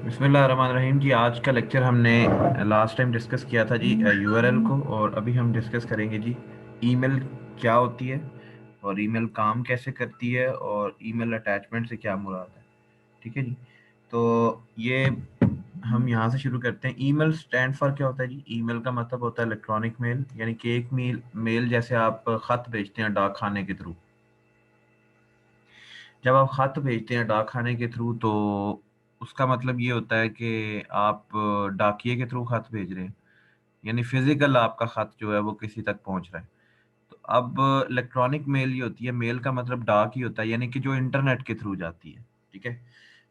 बिस्मिल्लाहिर्रहमानिर्रहीम जी। आज का लेक्चर हमने लास्ट टाइम डिस्कस किया था जी यूआरएल को, और अभी हम डिस्कस करेंगे जी ईमेल क्या होती है और ईमेल काम कैसे करती है और ईमेल अटैचमेंट से क्या मुराद है। ठीक है जी। तो ये हम यहाँ से शुरू करते हैं। ईमेल स्टैंड फॉर क्या होता है जी? ईमेल का मतलब होता है इलेक्ट्रॉनिक मेल, यानी कि एक मेल जैसे आप खत भेजते हैं डाक खाने के थ्रू। जब आप खत भेजते हैं डाक खाने के थ्रू तो उसका मतलब ये होता है कि आप डाकिए के थ्रू खत भेज रहे हैं, यानी फिजिकल आपका खत जो है वो किसी तक पहुंच रहा है। तो अब इलेक्ट्रॉनिक मेल ये होती है, मेल का मतलब डाक ही होता है, यानी कि जो इंटरनेट के थ्रू जाती है। ठीक है।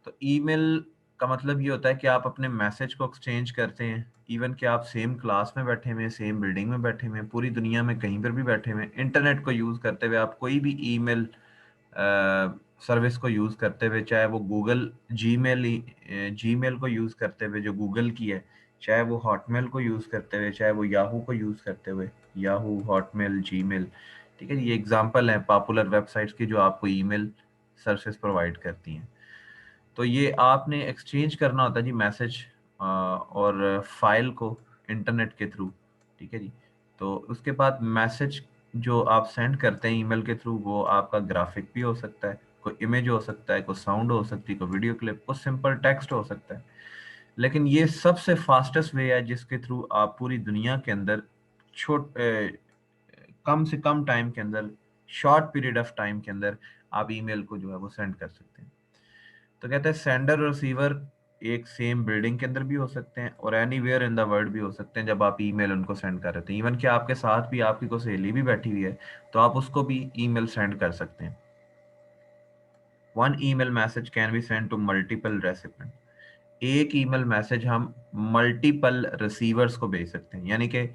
तो ईमेल का मतलब ये होता है कि आप अपने मैसेज को एक्सचेंज करते हैं, इवन कि आप सेम क्लास में बैठे हुए हैं, सेम बिल्डिंग में बैठे हुए हैं, पूरी दुनिया में कहीं पर भी बैठे हुए हैं, इंटरनेट को यूज़ करते हुए आप कोई भी ईमेल सर्विस को यूज़ करते हुए, चाहे वो गूगल जीमेल को यूज़ करते हुए जो गूगल की है, चाहे वो हॉटमेल को यूज़ करते हुए, चाहे वो याहू को यूज़ करते हुए, याहू, हॉटमेल, जीमेल। ठीक है, ये एग्जांपल हैं पॉपुलर वेबसाइट्स की जो आपको ईमेल सर्विसेज प्रोवाइड करती हैं। तो ये आपने एक्सचेंज करना होता है जी मैसेज और फाइल को इंटरनेट के थ्रू। ठीक है जी। तो उसके बाद मैसेज जो आप सेंड करते हैं ईमेल के थ्रू, वो आपका ग्राफिक भी हो सकता है, कोई इमेज हो सकता है, कोई साउंड हो सकती है, कोई वीडियो क्लिप, कोई सिंपल टेक्स्ट हो सकता है। लेकिन ये सबसे फास्टेस्ट वे है जिसके थ्रू आप पूरी दुनिया के अंदर कम से कम टाइम के अंदर, शॉर्ट पीरियड ऑफ टाइम के अंदर आप ईमेल को जो है वो सेंड कर सकते हैं। तो कहते हैं सेंडर और रिसीवर एक सेम बिल्डिंग के अंदर भी हो सकते हैं और एनीवेयर इन द वर्ल्ड भी हो सकते हैं जब आप ईमेल उनको सेंड कर रहे थे। इवन कि आपके साथ भी आपकी कोई सहेली भी बैठी हुई है तो आप उसको भी ईमेल सेंड कर सकते हैं। One email message can be send to multiple recipient. एक ईमेल मैसेज हम मल्टीपल रिसीवर्स को भेज सकते हैं, यानी कि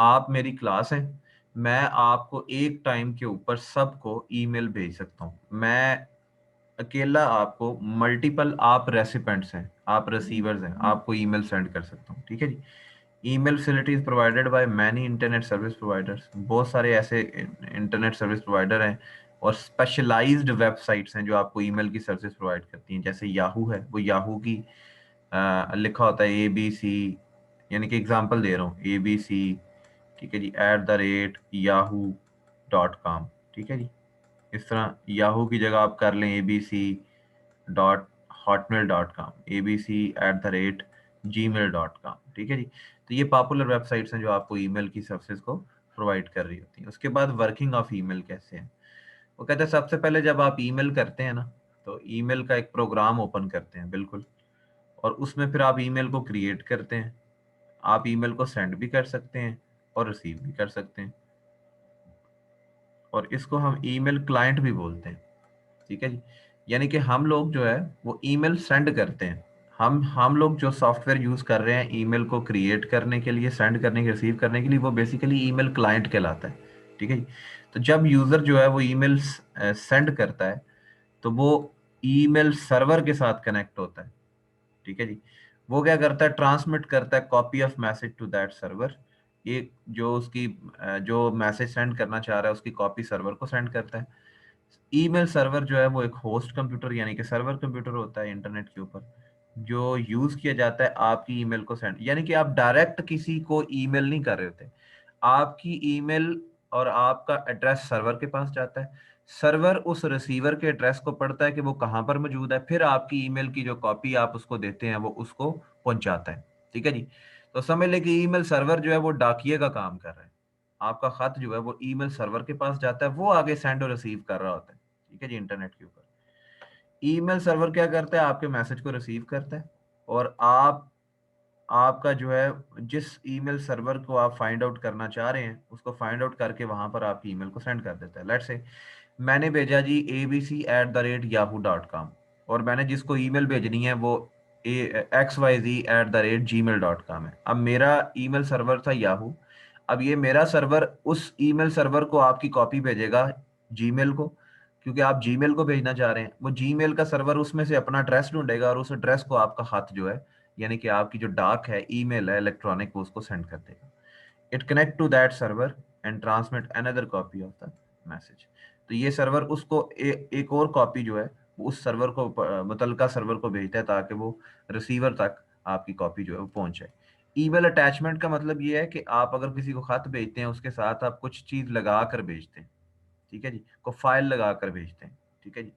आप मेरी क्लास है, मैं आपको एक टाइम के ऊपर सबको ईमेल भेज सकता हूँ। मैं अकेला आपको मल्टीपल, आप रेसिपेंट्स हैं, आप रिसीवर्स हैं, आपको ईमेल सेंड कर सकता हूँ। ठीक है जी। Email facilities provided by many internet service providers. बहुत सारे ऐसे इंटरनेट सर्विस प्रोवाइडर हैं और स्पेशलाइज्ड वेबसाइट्स हैं जो आपको ईमेल की सर्विस प्रोवाइड करती हैं। जैसे याहू है, वो याहू की लिखा होता है ABC, यानी कि एग्जांपल दे रहा हूँ, ABC, ठीक है जी, @yahoo.com। ठीक है जी। इस तरह याहू की जगह आप कर लें abc.hotmail.com, abc@gmail.com। ठीक है जी। तो ये पॉपुलर वेबसाइट्स हैं जो आपको ईमेल की सर्विसेज को प्रोवाइड कर रही होती हैं। उसके बाद वर्किंग ऑफ ईमेल कैसे है? वो कहते हैं सबसे पहले जब आप ईमेल करते हैं ना, तो ईमेल का एक प्रोग्राम ओपन करते हैं, बिल्कुल, और उसमें फिर आप ईमेल को क्रिएट करते हैं। आप ईमेल को सेंड भी कर सकते हैं और रिसीव भी कर सकते हैं, और इसको हम ईमेल क्लाइंट भी बोलते हैं। ठीक है जी। यानी कि हम लोग जो है वो ईमेल सेंड करते हैं। हम लोग जो सॉफ्टवेयर यूज कर रहे हैं ईमेल को क्रिएट करने के लिए, सेंड करने के, रिसीव करने के लिए, वो बेसिकली ईमेल क्लाइंट कहलाता है। ठीक है जी। तो जब यूजर जो है वो ईमेल सेंड करता है तो वो ईमेल सर्वर के साथ कनेक्ट होता है। ठीक है जी। वो क्या करता है, ट्रांसमिट करता है copy of message to that server. एक जो उसकी जो मैसेज सेंड करना चाह रहा है उसकी कॉपी सर्वर को सेंड करता है। ईमेल सर्वर जो है वो एक होस्ट कंप्यूटर यानी कि सर्वर कंप्यूटर होता है इंटरनेट के ऊपर, जो यूज किया जाता है आपकी ईमेल को सेंड, यानी कि आप डायरेक्ट किसी को ईमेल नहीं कर रहे होते। आपकी ईमेल और आपका एड्रेस सर्वर के पास जाता है, सर्वर उस रिसीवर के एड्रेस को पढ़ता है कि वो कहाँ पर मौजूद है, फिर आपकी ईमेल की जो कॉपी आप उसको देते हैं वो उसको पहुंचाता है। ठीक है जी। तो समझ लें कि ईमेल सर्वर जो है वो डाकिए का काम कर रहा है। आपका खत जो है वो ईमेल सर्वर के पास जाता है, वो आगे सेंड और रिसीव कर रहा होता है। ठीक है जी। इंटरनेट के ऊपर ईमेल सर्वर क्या करता है, आपके मैसेज को रिसीव करता है, और आपका जो है जिस ईमेल सर्वर को आप फाइंड आउट करना चाह रहे हैं उसको फाइंड आउट करके वहां पर आपकी ईमेल को सेंड कर देता है। लेट्स से मैंने भेजा जी abc@yahoo.com, और मैंने जिसको ईमेल भेजनी है वो xyz@gmail.com है। अब मेरा ईमेल सर्वर था याहू। अब ये मेरा सर्वर उस ईमेल सर्वर को आपकी कॉपी भेजेगा जीमेल को, क्योंकि आप जीमेल को भेजना चाह रहे हैं। वो जीमेल का सर्वर उसमें से अपना एड्रेस ढूंढेगा और उस एड्रेस को आपका खत जो है, यानी कि आपकी जो डाक है, ईमेल है इलेक्ट्रॉनिक, वो उसको सेंड कर देगा। It connect to that server and transmit another copy of the message. तो ये सर्वर उसको एक और कॉपी जो है उस सर्वर को मुतलका सर्वर को भेजता है ताकि वो रिसीवर तक आपकी कॉपी जो है वो पहुंचे। ईमेल अटैचमेंट का मतलब ये है कि आप अगर किसी को खत भेजते हैं उसके साथ आप कुछ चीज लगा कर भेजते हैं, ठीक है जी, को फाइल लगा कर भेजते हैं, ठीक है जी।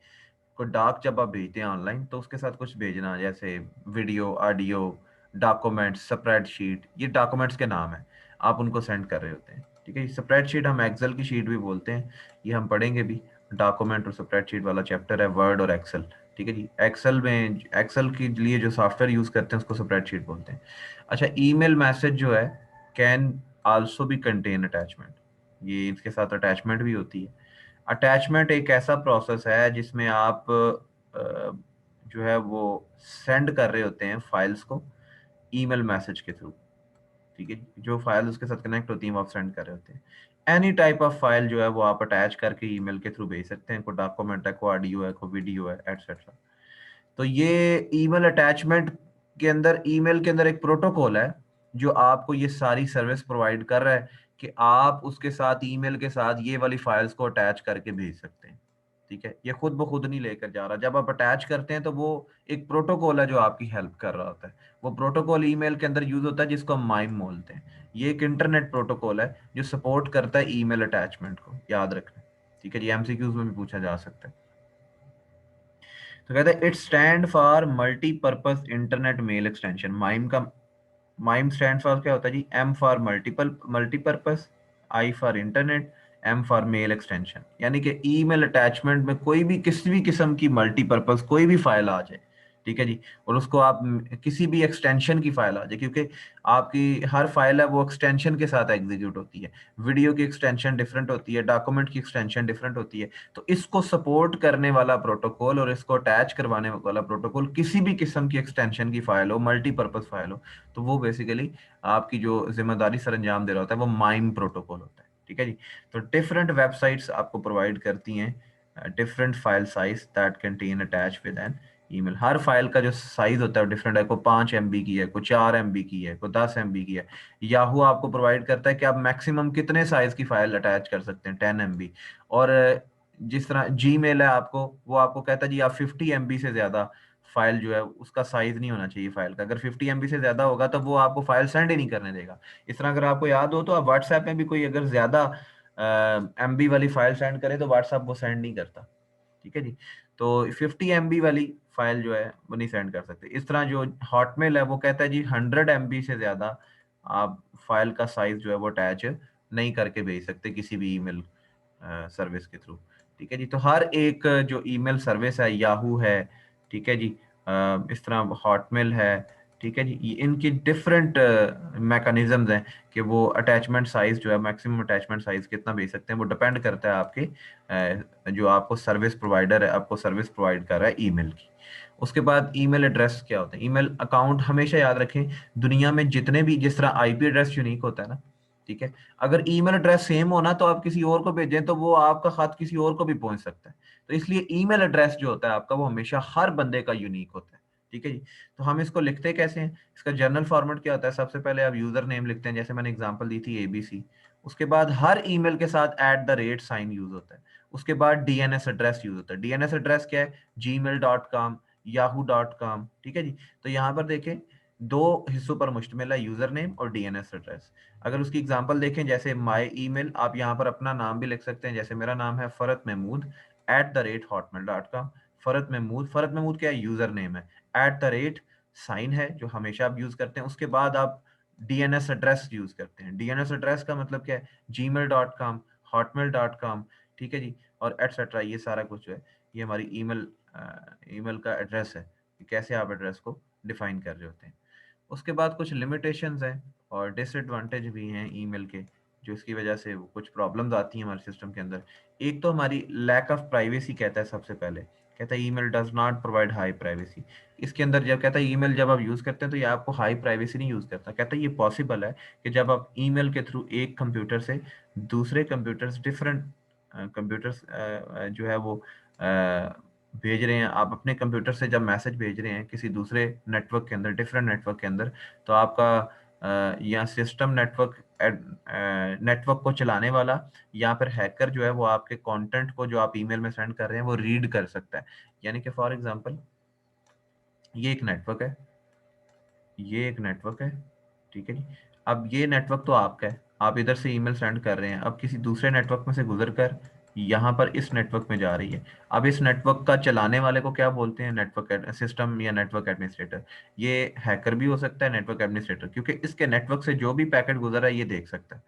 कोई डाक जब आप भेजते हैं ऑनलाइन तो उसके साथ कुछ भेजना, जैसे वीडियो, ऑडियो, डॉक्यूमेंट्स, स्प्रेडशीट, ये डॉक्यूमेंट्स के नाम है, आप उनको सेंड कर रहे होते हैं, ठीक है। स्प्रेडशीट हम एक्सेल की शीट भी बोलते हैं, ये हम पढ़ेंगे भी। डॉक्यूमेंट और स्प्रेडशीट वाला चैप्टर है वर्ड और एक्सेल, ठीक है जी। एक्सेल में, एक्सेल के लिए जो सॉफ्टवेयर यूज करते हैं उसको स्प्रेडशीट बोलते हैं। अच्छा, ईमेल मैसेज जो है कैन आल्सो भी कंटेन अटैचमेंट, ये इसके साथ अटैचमेंट भी होती है। अटैचमेंट एक ऐसा प्रोसेस है जिसमें आप जो है वो सेंड कर रहे होते हैं फाइल्स को ईमेल मैसेज के थ्रू, ठीक है। जो फाइल उसके साथ कनेक्ट होती है वो आप सेंड कर रहे होते हैं। एनी टाइप ऑफ फाइल जो है वो आप अटैच करके ईमेल के थ्रू भेज सकते हैं, कोई डॉक्यूमेंट है, कोई ऑडियो है, कोई वीडियो है, एटसेट्रा। तो ये ईमेल अटैचमेंट के अंदर, ईमेल के अंदर एक प्रोटोकॉल है जो आपको ये सारी सर्विस प्रोवाइड कर रहा है कि आप उसके साथ, ईमेल के साथ ये वाली फाइल्स को अटैच करके भेज सकते हैं, ठीक है। ये खुद ब खुद नहीं लेकर जा रहा, जब आप अटैच करते हैं तो वो एक प्रोटोकॉल है जो आपकी हेल्प कर रहा होता है। वो प्रोटोकॉल ईमेल के अंदर यूज होता है जिसको हम माइम बोलते हैं। ये एक इंटरनेट प्रोटोकॉल है जो सपोर्ट करता है ईमेल अटैचमेंट को, याद रखना, ठीक है जी। एमसीक्यूज में भी पूछा जा सकता है। तो कहते हैं it stand for multipurpose internet mail extension. MIME का, माइम स्टैंड फॉर क्या होता है जी? M for multiple, multipurpose, I for internet, M for mail extension. यानी कि ईमेल अटैचमेंट में कोई भी, किसी भी किस्म की मल्टीपर्पज कोई भी फाइल आ जाए, ठीक है जी, और उसको आप किसी भी एक्सटेंशन की फाइल आ जाए, क्योंकि आपकी हर फाइल है वो एक्सटेंशन के साथ एग्जीक्यूट होती है। वीडियो की एक्सटेंशन डिफरेंट होती है, डॉक्यूमेंट की एक्सटेंशन डिफरेंट होती है। तो इसको सपोर्ट करने वाला प्रोटोकॉल और इसको अटैच करवाने वाला प्रोटोकॉल, किसी भी किस्म की एक्सटेंशन की फाइल हो, मल्टीपर्पज फाइल हो, तो वो बेसिकली आपकी जो जिम्मेदारी सर अंजाम दे रहा होता है वो माइम प्रोटोकॉल होता है, ठीक है जी। तो डिफरेंट वेबसाइट्स आपको प्रोवाइड करती हैं different file size that contain attach with an email. हर फाइल का जो साइज होता है डिफरेंट है, कोई 5 MB की है, कोई 4 MB की है, कोई 10 MB की है। याहू आपको प्रोवाइड करता है कि आप मैक्सिमम कितने साइज की फाइल अटैच कर सकते हैं, 10 MB। और जिस तरह जी मेल है आपको, वो आपको कहता है जी आप 50 MB से ज्यादा फाइल जो है उसका साइज नहीं होना चाहिए फाइल का। अगर 50 MB से ज्यादा होगा तो वो आपको फाइल सेंड ही नहीं करने देगा। इस तरह अगर आपको याद हो तो आप व्हाट्सएप में भी कोई अगर ज्यादा MB वाली फाइल सेंड करे तो व्हाट्सएप वो सेंड नहीं करता, ठीक है जी। तो 50 MB वाली फाइल जो है वो नहीं सेंड कर सकते। इस तरह जो हॉटमेल है वो कहता है जी 100 MB से ज्यादा आप फाइल का साइज जो है वो अटैच नहीं करके भेज सकते किसी भी ईमेल सर्विस के थ्रू, ठीक है जी। तो हर एक जो ईमेल सर्विस है, याहू है, ठीक है जी, इस तरह हॉटमेल है, ठीक है जी, इनकी डिफरेंट मैकेनिज्म्स हैं कि वो अटैचमेंट साइज जो है, मैक्सिमम अटैचमेंट साइज कितना भेज सकते हैं, वो डिपेंड करता है आपके जो आपको सर्विस प्रोवाइडर है, आपको सर्विस प्रोवाइड कर रहा है ईमेल की। उसके बाद ईमेल एड्रेस क्या होता है? ईमेल अकाउंट, हमेशा याद रखें दुनिया में जितने भी, जिस तरह आईपी एड्रेस यूनिक होता है ना, ठीक है, अगर ईमेल एड्रेस सेम हो ना तो आप किसी और को भेजें तो वो आपका खत किसी और को भी पहुंच सकता है। तो इसलिए ईमेल एड्रेस जो होता है आपका वो हमेशा हर बंदे का यूनिक होता है, ठीक है जी। तो हम इसको लिखते कैसे हैं? इसका जनरल फॉर्मेट क्या होता है? सबसे पहले आप यूजर नेम लिखते हैं, जैसे मैंने एग्जांपल दी थी ABC। उसके बाद हर ईमेल के साथ @ साइन यूज होता है। उसके बाद डीएनएस एड्रेस यूज होता है। डीएनएस एड्रेस क्या है? gmail.com, yahoo.com, ठीक है जी। तो यहाँ पर देखें दो हिस्सों पर मुश्तमिल है, यूजर नेम और डीएनएस एड्रेस। अगर उसकी एग्जांपल देखें, जैसे माई ईमेल, आप यहाँ पर अपना नाम भी लिख सकते हैं, जैसे मेरा नाम है फरत महमूद @hotmail.com। फरत महमूद, फरत महमूद क्या है? यूजर नेम है। साइन है जो हमेशा आप यूज करते हैं। उसके बाद आप डीएनएस एड्रेस यूज करते हैं। डीएनएस एड्रेस का मतलब क्या है? gmail.com, hotmail.com, ठीक है जी, और एटसेट्रा। ये सारा कुछ जो है ये हमारी ईमेल, ईमेल का एड्रेस है कि कैसे आप एड्रेस को डिफाइन कर रहे होते हैं। उसके बाद कुछ लिमिटेशंस हैं और डिसएडवांटेज भी हैं ईमेल के, जो इसकी वजह से कुछ प्रॉब्लम्स आती हैं हमारे सिस्टम के अंदर। एक तो हमारी लैक ऑफ प्राइवेसी कहता है, सबसे पहले कहता है email does not provide high privacy. इसके अंदर जब कहता है ईमेल जब आप यूज करते हैं तो ये आपको हाई प्राइवेसी नहीं यूज करता। कहता है ये पॉसिबल है कि जब आप ईमेल के थ्रू एक कंप्यूटर से दूसरे कंप्यूटर्स, डिफरेंट कंप्यूटर्स जो है वो भेज रहे हैं, आप अपने कंप्यूटर से जब मैसेज भेज रहे हैं किसी दूसरे नेटवर्क के अंदर, डिफरेंट नेटवर्क के अंदर, तो आपका या सिस्टम नेटवर्क, नेटवर्क को चलाने वाला या फिर हैकर जो है वो आपके कंटेंट को जो आप ईमेल में सेंड कर रहे हैं वो रीड कर सकता है। यानी कि फॉर एग्जांपल ये एक नेटवर्क है, ये एक नेटवर्क है, ठीक है जी। अब ये नेटवर्क तो आपका है, आप इधर से ईमेल सेंड कर रहे हैं, अब किसी दूसरे नेटवर्क में से गुजर कर यहाँ पर इस नेटवर्क में जा रही है। अब इस नेटवर्क का चलाने वाले को क्या बोलते हैं? नेटवर्क सिस्टम या नेटवर्क एडमिनिस्ट्रेटर। ये हैकर भी हो सकता है, नेटवर्क एडमिनिस्ट्रेटर, क्योंकि इसके नेटवर्क से जो भी पैकेट गुजर रहा है ये देख सकता है।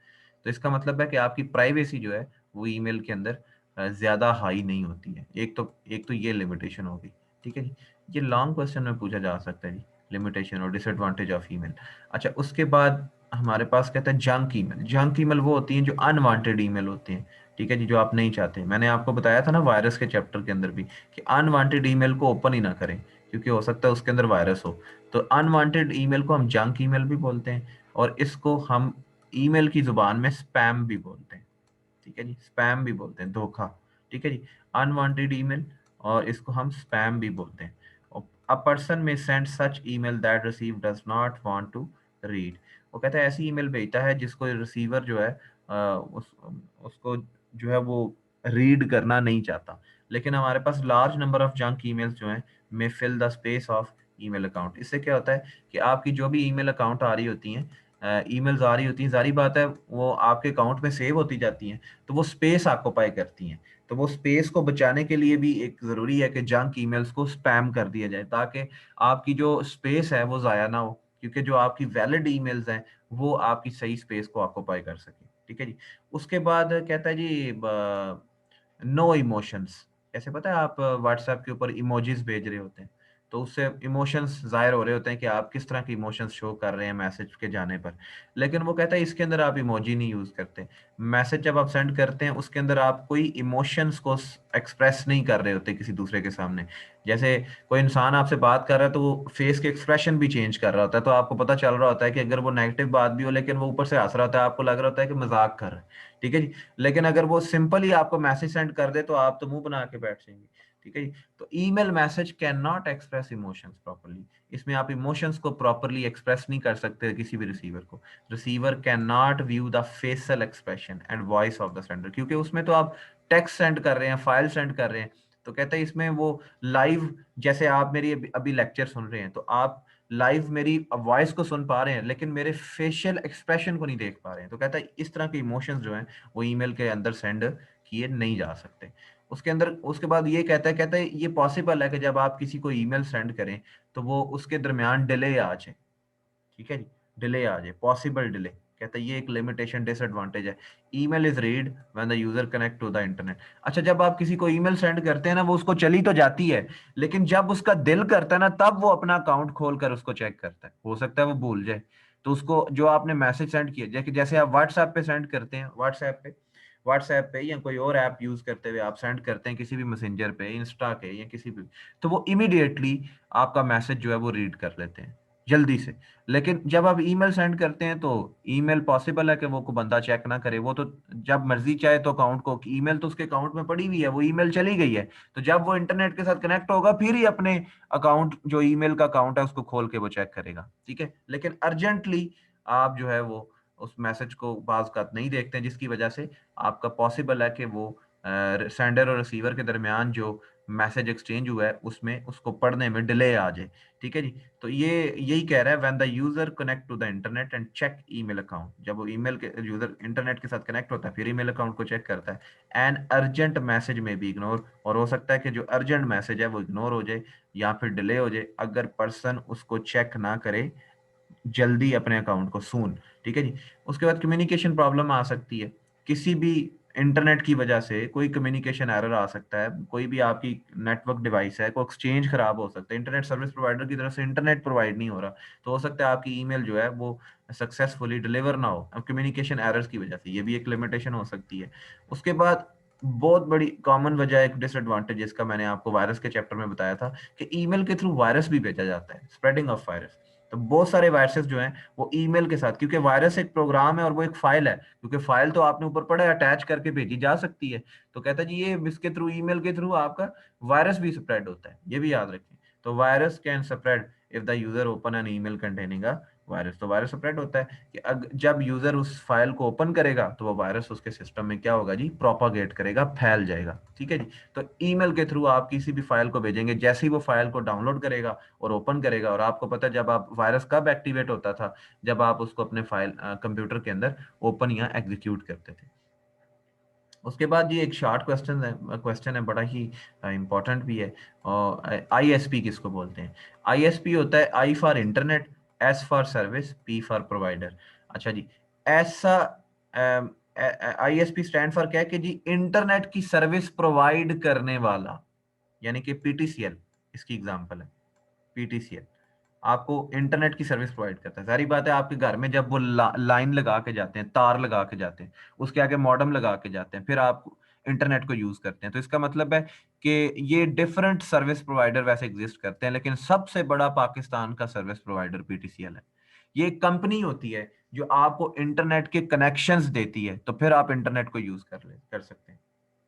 तो इसका मतलब है कि आपकी प्राइवेसी जो है वो ईमेल के अंदर ज्यादा हाई नहीं होती है। एक तो ये लिमिटेशन होगी, ठीक है जी। ये लॉन्ग क्वेश्चन में पूछा जा सकता है जी, लिमिटेशन और डिसएडवांटेज ऑफ ईमेल। अच्छा, उसके बाद हमारे पास कहता है जंक ईमेल। जंक ईमेल वो होती हैं जो अनवांटेड ईमेल होते हैं, ठीक है जी, जो आप नहीं चाहते। मैंने आपको बताया था ना वायरस के चैप्टर के अंदर भी कि अनवांटेड ईमेल को ओपन ही ना करें, क्योंकि हो सकता है उसके अंदर वायरस हो। तो अनवांटेड ईमेल को हम जंक ईमेल भी बोलते हैं, और इसको हम ईमेल की जुबान में स्पैम भी बोलते हैं, ठीक है जी। स्पैम भी बोलते हैं, धोखा, ठीक है जी। अनवांटेड ईमेल, और इसको हम स्पैम भी बोलते हैं। A person may send such email that receive does not want to read. वो कहता है ऐसी ईमेल भेजता है जिसको रिसीवर जो है उसको जो है वो रीड करना नहीं चाहता। लेकिन हमारे पास large number of junk emails जो हैं may fill the space of email account. इससे क्या होता है कि आपकी जो भी ईमेल अकाउंट आ रही होती हैं, ईमेल्स आ रही होती हैं, जारी बात है वो आपके अकाउंट में सेव होती जाती हैं, तो वो स्पेस ऑक्यूपाई करती हैं। तो वो स्पेस को बचाने के लिए भी एक ज़रूरी है कि जंक ईमेल्स को स्पैम कर दिया जाए, ताकि आपकी जो स्पेस है वो ज़ाया ना हो, क्योंकि जो आपकी वैलिड ईमेल्स हैं वो आपकी सही स्पेस को ऑक्यूपाई कर सके, ठीक है जी। उसके बाद कहता है जी नो इमोशंस। ऐसे पता है आप व्हाट्सएप के ऊपर इमोजीज भेज रहे होते हैं, तो उससे इमोशंस जाहिर हो रहे होते हैं कि आप किस तरह के इमोशंस शो कर रहे हैं मैसेज के जाने पर। लेकिन वो कहता है इसके अंदर आप इमोजी नहीं यूज करते। मैसेज जब आप सेंड करते हैं उसके अंदर आप कोई इमोशंस को एक्सप्रेस नहीं कर रहे होते किसी दूसरे के सामने। जैसे कोई इंसान आपसे बात कर रहा है तो वो फेस के एक्सप्रेशन भी चेंज कर रहा होता है, तो आपको पता चल रहा होता है कि अगर वो नेगेटिव बात भी हो लेकिन वो ऊपर से हंस रहा होता है, आपको लग रहा होता है कि मजाक कर रहा है, ठीक है जी। लेकिन अगर वो सिंपल ही आपको मैसेज सेंड कर दे तो आप तो मुंह बना के बैठ जाएंगे, ठीक है जी। तो email message can not express emotions properly. इसमें आप इमोशंस को प्रॉपर्ली एक्सप्रेस नहीं कर सकते किसी भी रिसीवर को। Receiver can not view the facial expression and voice of the sender, क्योंकि उसमें तो आप टेक्स्ट सेंड कर रहे हैं, फाइल सेंड कर रहे हैं। तो कहते हैं इसमें वो लाइव, जैसे आप मेरी अभी लेक्चर सुन रहे हैं तो आप लाइव मेरी वॉइस को सुन पा रहे हैं लेकिन मेरे फेशियल एक्सप्रेशन को नहीं देख पा रहे हैं। तो कहता है इस तरह के इमोशंस जो हैं वो ईमेल के अंदर सेंड किए नहीं जा सकते। उसके अंदर उसके बाद ये कहता है ये पॉसिबल है कि जब आप किसी को ईमेल सेंड करें तो वो उसके दरमियान डिले आ जाए, ठीक है जी, डिले आ जाए, पॉसिबल डिले। कहता है ये एक लिमिटेशन डिसएडवांटेज है। Email is read when the user connect to the internet. अच्छा, जब आप किसी को ईमेल सेंड करते हैं ना वो उसको चली तो जाती है, लेकिन जब उसका दिल करता है ना तब वो अपना अकाउंट खोल कर उसको चेक करता है। हो सकता है वो भूल जाए, तो उसको जो आपने मैसेज सेंड किया, जैसे आप व्हाट्सएप पे सेंड करते हैं, व्हाट्सएप पे या कोई और ऐप यूज करते हुए आप सेंड करते हैं किसी भी मैसेंजर पे, इंस्टा के या किसी भी, तो वो इमीडिएटली आपका मैसेज जो है वो रीड कर लेते हैं जल्दी से। लेकिन जब आप ईमेल सेंड करते हैं तो ईमेल पॉसिबल है कि वो को बंदा चेक ना करे, वो तो जब मर्जी चाहे तो अकाउंट को, ईमेल तो उसके अकाउंट में पड़ी हुई है, वो ईमेल चली गई है, तो जब वो इंटरनेट के साथ कनेक्ट होगा फिर ही अपने अकाउंट, जो ईमेल का अकाउंट है उसको खोल के वो चेक करेगा, ठीक है। लेकिन अर्जेंटली आप जो है वो उस मैसेज को बाज का नहीं देखते हैं, जिसकी वजह से आपका पॉसिबल है कि वो सेंडर और रिसीवर के दरमियान जो मैसेज एक्सचेंज हुआ है उसमें उसको पढ़ने में डिले आ जाए, ठीक है जी। तो ये यही कह रहा है when the user connect to the internet and check email account. जब वो ईमेल के यूजर इंटरनेट के साथ कनेक्ट होता है फिर ईमेल अकाउंट को चेक करता है। एन अर्जेंट मैसेज में भी इग्नोर, और हो सकता है कि जो अर्जेंट मैसेज है वो इग्नोर हो जाए या फिर डिले हो जाए अगर पर्सन उसको चेक ना करे जल्दी अपने अकाउंट को सून, ठीक है जी। उसके बाद कम्युनिकेशन प्रॉब्लम आ सकती है, किसी भी इंटरनेट की वजह से कोई कम्युनिकेशन एरर आ सकता है, कोई भी आपकी नेटवर्क डिवाइस है, कोई एक्सचेंज खराब हो सकता है, इंटरनेट सर्विस प्रोवाइडर की तरफ से इंटरनेट प्रोवाइड नहीं हो रहा, तो हो सकता है आपकी ईमेल जो है वो सक्सेसफुली डिलीवर ना हो अब कम्युनिकेशन एरर्स की वजह से, ये भी एक लिमिटेशन हो सकती है। उसके बाद बहुत बड़ी कॉमन वजह, एक डिसएडवांटेज जिसका मैंने आपको वायरस के चैप्टर में बताया था कि ईमेल के थ्रू वायरस भी भेजा जाता है, स्प्रेडिंग ऑफ वायरस। तो बहुत सारे वायरसेस जो हैं वो ईमेल के साथ, क्योंकि वायरस एक प्रोग्राम है और वो एक फाइल है, क्योंकि फाइल तो आपने ऊपर पड़ा है अटैच करके भेजी जा सकती है, तो कहता है जी ये इसके थ्रू, ईमेल के थ्रू आपका वायरस भी स्प्रेड होता है, ये भी याद रखें। तो virus can spread if the user open an email containing a virus तो वायरस स्प्रेड होता है कि जब यूजर उस फाइल को ओपन करेगा तो वो वायरस उसके सिस्टम में क्या होगा जी, प्रोपागेट करेगा, फैल जाएगा। ठीक है जी। तो ईमेल के थ्रू आप किसी भी फाइल को भेजेंगे, जैसे ही वो फाइल को डाउनलोड करेगा और ओपन करेगा, और आपको पता है जब आप वायरस कब एक्टिवेट होता था, जब आप उसको अपने फाइल कंप्यूटर के अंदर ओपन या एग्जीक्यूट करते थे। उसके बाद ये एक शॉर्ट क्वेश्चन है, बड़ा ही इंपॉर्टेंट भी है। और आईएसपी किसको बोलते हैं? आईएसपी होता है I for internet, S for service, P for provider. अच्छा जी, ऐसा आईएसपी स्टैंड फॉर क्या है कि जी इंटरनेट की सर्विस प्रोवाइड करने वाला, यानी कि पीटीसीएल इसकी एग्जांपल है। पीटीसीएल आपको इंटरनेट की सर्विस प्रोवाइड करता है। सारी बात है, आपके घर में जब वो लाइन लगा के जाते हैं, तार लगा के जाते हैं, उसके आगे मॉडेम लगा के जाते हैं, फिर आप इंटरनेट को यूज करते हैं, तो इसका मतलब है कि ये डिफरेंट सर्विस प्रोवाइडर वैसे एग्जिस्ट करते हैं, लेकिन सबसे बड़ा पाकिस्तान का सर्विस प्रोवाइडर पीटीसीएल है। ये एक कंपनी होती है जो आपको इंटरनेट के कनेक्शंस देती है, तो फिर आप इंटरनेट को यूज कर सकते हैं।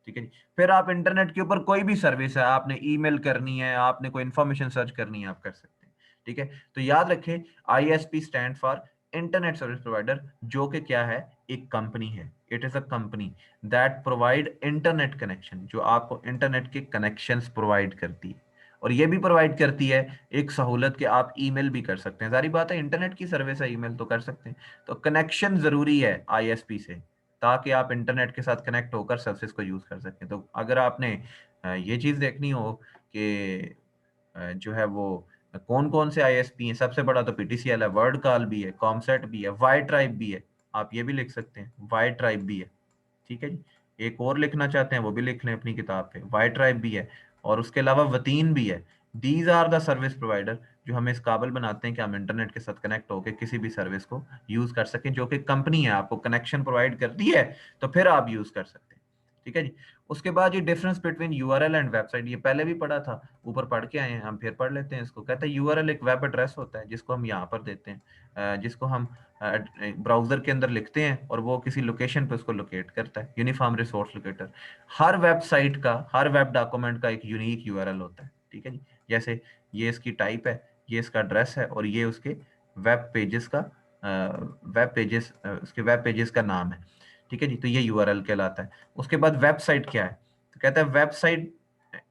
ठीक है जी। फिर आप इंटरनेट के ऊपर कोई भी सर्विस है, आपने ईमेल करनी है, आपने कोई इंफॉर्मेशन सर्च करनी है, आप कर सकते हैं। ठीक है, तो याद रखें ISP stand for internet service provider, जो कि क्या है, एक कंपनी है। It is a company that provide internet connection, जो आपको इंटरनेट के कनेक्शंस प्रोवाइड करती है। और ये भी प्रोवाइड करती है एक सहूलत कि आप ईमेल भी कर सकते हैं। सारी बात है, इंटरनेट की सर्विस है, ईमेल तो कर सकते हैं। तो कनेक्शन जरूरी है आईएसपी से, ताकि आप इंटरनेट के साथ कनेक्ट होकर सर्विस को यूज कर सकें। तो अगर आपने ये चीज देखनी हो कि जो है वो कौन कौन से आईएसपी हैं, सबसे बड़ा तो पीटीसीएल है, वर्ड कॉल भी है, कॉमसेट भी है, वाई ट्राइब भी है। आप ये भी लिख सकते हैं, वाई ट्राइब भी है। ठीक है जी। एक और लिखना चाहते हैं वो भी लिख लें अपनी किताब पे, वाई ट्राइब भी है, और उसके अलावा वतीन भी है। These are the service provider जो हमें इस काबिल बनाते हैं कि हम इंटरनेट के साथ कनेक्ट होकर किसी भी सर्विस को यूज कर सकें, जो कि कंपनी है आपको कनेक्शन प्रोवाइड करती है, तो फिर आप यूज कर सकते हैं। ठीक है जी। उसके बाद ये difference between URL and website, ये पहले भी पढ़ा था, ऊपर पढ़ के आए हैं, हम फिर पढ़ लेते हैं इसको। कहता है यूआरएल एक वेब एड्रेस होता है जिसको हम यहाँ पर देते हैं, जिसको हम ब्राउजर के अंदर लिखते हैं, और वो किसी लोकेशन पे उसको लोकेट करता है, यूनिफॉर्म रिसोर्स लोकेटर। हर वेबसाइट का, हर वेब डॉक्यूमेंट का एक यूनिक यूआरएल होता है। ठीक है जी। जैसे ये इसकी टाइप है, ये इसका एड्रेस है, और ये उसके वेब पेजेस का उसके वेब पेजेस का नाम है। ठीक है जी। तो ये यूआरएल कहलाता है। उसके बाद वेबसाइट क्या है? तो कहता है वेबसाइट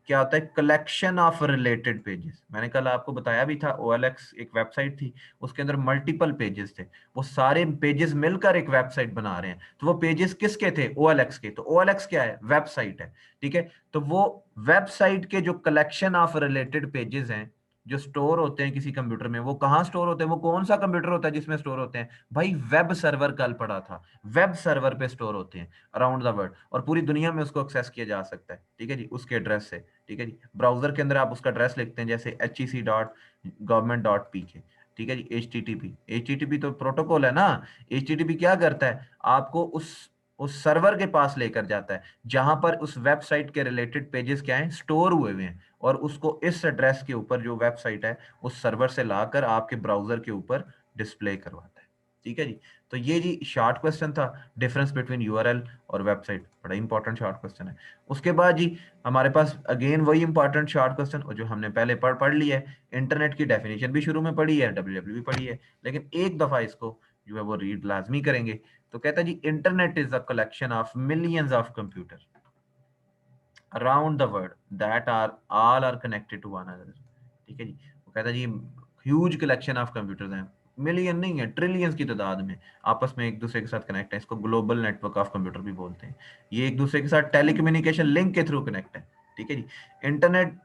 क्या होता है, कलेक्शन ऑफ रिलेटेड पेजेस। मैंने कल आपको बताया भी था, ओएलएक्स एक वेबसाइट थी, उसके अंदर मल्टीपल पेजेस थे, वो सारे पेजेस मिलकर एक वेबसाइट बना रहे हैं। तो वो पेजेस किसके थे? ओएलएक्स के। तो ओएलएक्स क्या है? वेबसाइट है। ठीक है। तो वो वेबसाइट के जो कलेक्शन ऑफ रिलेटेड पेजेस हैं, जो स्टोर होते हैं किसी कंप्यूटर में, वो कहाँ स्टोर होते हैं? वो कौन सा कंप्यूटर होता है जिसमें स्टोर होते हैं? भाई वेब सर्वर कल पढ़ा था, वेब सर्वर पे स्टोर होते हैं अराउंड द वर्ल्ड, और पूरी दुनिया में उसको एक्सेस किया जा सकता है। ठीक है जी, उसके एड्रेस से। ठीक है जी। ब्राउजर के अंदर आप उसका एड्रेस लिखते हैं, जैसे hec.government.pk। ठीक है जी। एच टी टी पी तो प्रोटोकॉल है ना। एच क्या करता है, आपको उस सर्वर के पास लेकर जाता है जहां पर उस वेबसाइट के रिलेटेड पेजेस क्या हैं, स्टोर हुए हुए हैं, और उसको इस एड्रेस के ऊपर जो वेबसाइट है उस सर्वर से लाकर आपके ब्राउजर के ऊपर डिस्प्ले करवाता है। ठीक है जी। तो ये जी शॉर्ट क्वेश्चन था, डिफरेंस बिटवीन यूआरएल और वेबसाइट, बड़ा इंपॉर्टेंट शॉर्ट क्वेश्चन है। उसके बाद जी हमारे पास अगेन वही इंपॉर्टेंट शॉर्ट क्वेश्चन, और जो हमने पहले पढ़ लिया है, इंटरनेट की डेफिनेशन भी शुरू में पढ़ी है, डब्ल्यूडब्ल्यू भी पढ़ी है, लेकिन एक दफा इसको जो है वो रीड लाजमी करेंगे। तो कहता है जी internet is a collection of millions of computer around the world that are all are connected to one another. ठीक है जी। वो कहता है जी ह्यूज कलेक्शन ऑफ कंप्यूटर्स हैं, मिलियन नहीं है, ट्रिलियंस की तादाद में आपस में एक दूसरे के साथ कनेक्ट है। इसको ग्लोबल नेटवर्क ऑफ कंप्यूटर भी बोलते हैं। ये एक दूसरे के साथ टेलीकम्युनिकेशन लिंक के थ्रू कनेक्ट है। ठीक है जी। इंटरनेट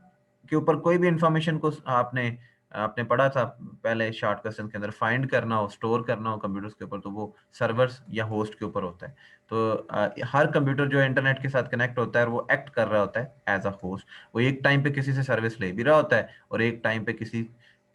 के ऊपर कोई भी इंफॉर्मेशन को आपने आपने पढ़ा था पहले शॉर्ट क्वेश्चन के अंदर, फाइंड करना हो, स्टोर करना हो कंप्यूटर्स के ऊपर, तो वो सर्वर्स या होस्ट के ऊपर होता है। तो हर कंप्यूटर जो इंटरनेट के साथ कनेक्ट होता है, वो एक्ट कर रहा होता है एज अ होस्ट। वो एक टाइम पे किसी से सर्विस ले भी रहा होता है, और एक टाइम पे किसी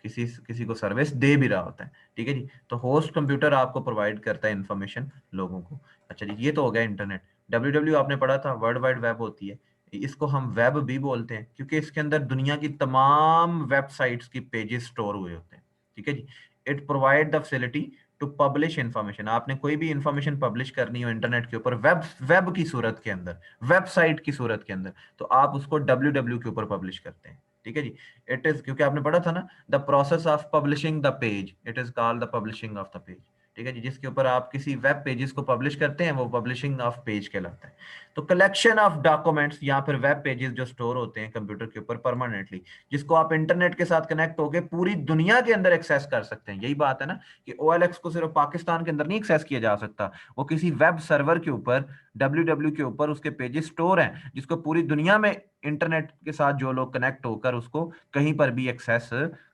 किसी किसी को सर्विस दे भी रहा होता है। ठीक है जी। तो होस्ट कंप्यूटर आपको प्रोवाइड करता है इंफॉर्मेशन लोगों को। अच्छा जी, ये तो हो गया इंटरनेट। डब्ल्यू आपने पढ़ा था, वर्ल्ड वाइड वेब होती है, इसको हम वेब भी बोलते हैं क्योंकि इसके अंदर दुनिया की तमाम वेबसाइट्स की पेजेस स्टोर हुए होते हैं। ठीक है जी। It provide the facility to publish information. आपने कोई भी इंफॉर्मेशन पब्लिश करनी हो इंटरनेट के ऊपर, वेब की सूरत के अंदर, वेबसाइट की सूरत के अंदर, तो आप उसको डब्ल्यू के ऊपर पब्लिश करते हैं। ठीक है जी। इट इज, क्योंकि आपने पढ़ा था ना, the process of publishing the page, it is called the publishing of the page. ठीक है जी, जिसके ऊपर आप किसी वेब पेजेस को पब्लिश करते हैं वो पब्लिशिंग ऑफ पेज कहलाता है। तो कलेक्शन ऑफ डॉक्यूमेंट्स या फिर वेब पेजेस जो स्टोर होते हैं कंप्यूटर के ऊपर परमानेंटली, जिसको आप इंटरनेट के साथ कनेक्ट होकर पूरी दुनिया के अंदर एक्सेस कर सकते हैं। यही बात है ना कि OLX को सिर्फ पाकिस्तान के अंदर नहीं एक्सेस किया जा सकता, वो किसी वेब सर्वर के ऊपर www के ऊपर उसके पेजेस स्टोर हैं, जिसको पूरी दुनिया में इंटरनेट के साथ जो लोग कनेक्ट होकर उसको कहीं पर भी एक्सेस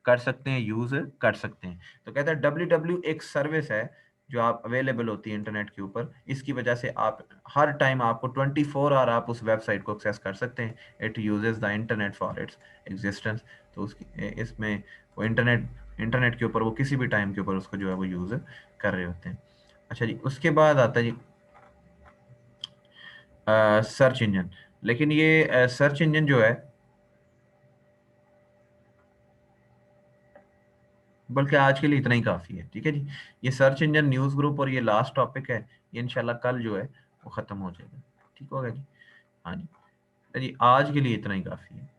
कर सकते हैं, यूज कर सकते हैं। तो कहते हैं www एक सर्विस है जो आप अवेलेबल होती है इंटरनेट के ऊपर, इसकी वजह से आप हर टाइम आपको 24 आवर आप उस वेबसाइट को एक्सेस कर सकते हैं। It uses the internet for its existence. तो उसकी इसमें वो इंटरनेट के ऊपर वो किसी भी टाइम के ऊपर उसको जो है वो यूज कर रहे होते हैं। अच्छा जी, उसके बाद आता है जी सर्च इंजन। लेकिन ये सर्च इंजन जो है, बल्कि आज के लिए इतना ही काफ़ी है। ठीक है जी, ये सर्च इंजन न्यूज़ ग्रुप और ये लास्ट टॉपिक है, ये इंशाल्लाह कल जो है वो ख़त्म हो जाएगा। ठीक होगा जी। हाँ जी, तो जी आज के लिए इतना ही काफ़ी है।